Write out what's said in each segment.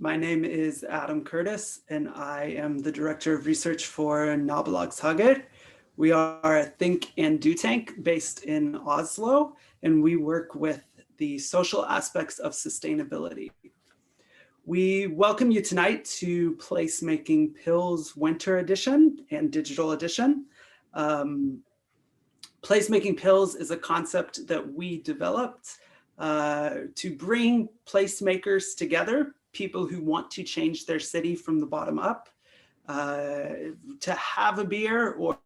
My name is Adam Curtis, and I am the Director of Research for Nabolagshager. We are a think and do tank based in Oslo, and we work with the social aspects of sustainability. We welcome you tonight to Placemaking Pils Winter Edition and Digital Edition. Placemaking Pils is a concept that we developed to bring placemakers together, people who want to change their city from the bottom up, to have a beer or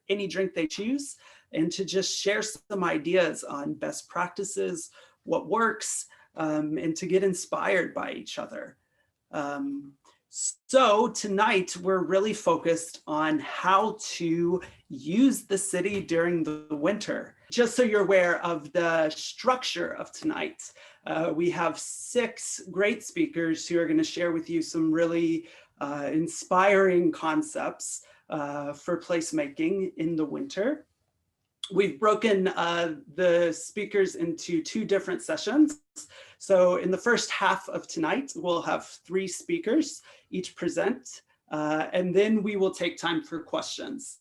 any drink they choose, and to just share some ideas on best practices, what works, and to get inspired by each other. So tonight we're really focused on how to use the city during the winter. Just so you're aware of the structure of tonight, we have 6 great speakers who are going to share with you some really inspiring concepts for placemaking in the winter. We've broken the speakers into 2 different sessions. So in the first half of tonight, we'll have 3 speakers, each present, and then we will take time for questions.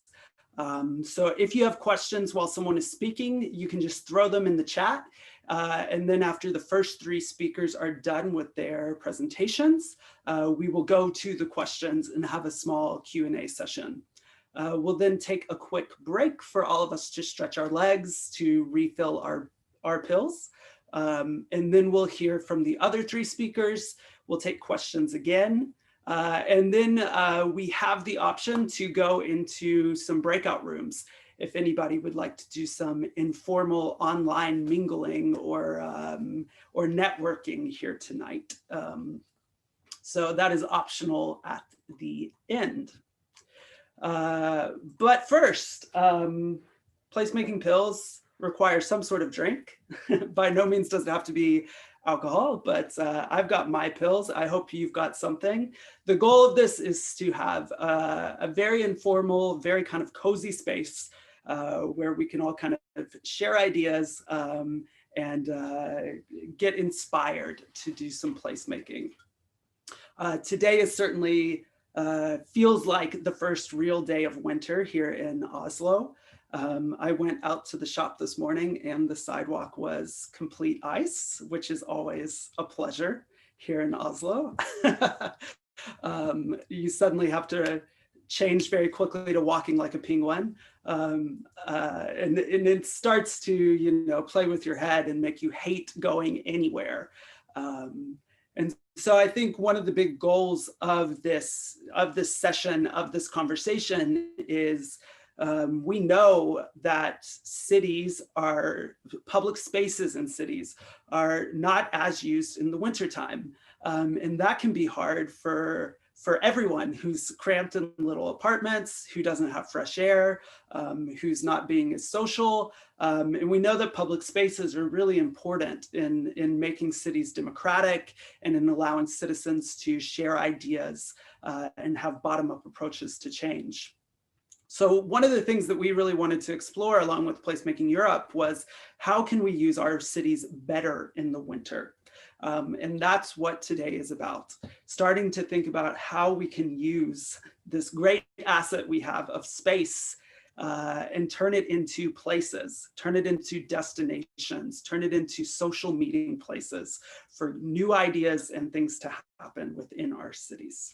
So if you have questions while someone is speaking, you can just throw them in the chat. And then after the first 3 speakers are done with their presentations, we will go to the questions and have a small Q&A session. We'll then take a quick break for all of us to stretch our legs, to refill our pills. And then we'll hear from the other 3 speakers. We'll take questions again. And then we have the option to go into some breakout rooms if anybody would like to do some informal online mingling or networking here tonight. So that is optional at the end. But first, placemaking pils require some sort of drink. By no means does it have to be alcohol, but I've got my pills. I hope you've got something. The goal of this is to have a very informal, very kind of cozy space where we can all kind of share ideas and get inspired to do some placemaking. Today is certainly feels like the first real day of winter here in Oslo. I went out to the shop this morning and the sidewalk was complete ice, which is always a pleasure here in Oslo. You suddenly have to change very quickly to walking like a penguin. And it starts to, play with your head and make you hate going anywhere. And so I think one of the big goals of this session, of this conversation is we know that public spaces in cities are not as used in the wintertime. And that can be hard for everyone who's cramped in little apartments, who doesn't have fresh air, who's not being as social. And we know that public spaces are really important in making cities democratic and in allowing citizens to share ideas and have bottom-up approaches to change. So one of the things that we really wanted to explore along with Placemaking Europe was how can we use our cities better in the winter? And that's what today is about, starting to think about how we can use this great asset we have of space and turn it into places, turn it into destinations, turn it into social meeting places for new ideas and things to happen within our cities.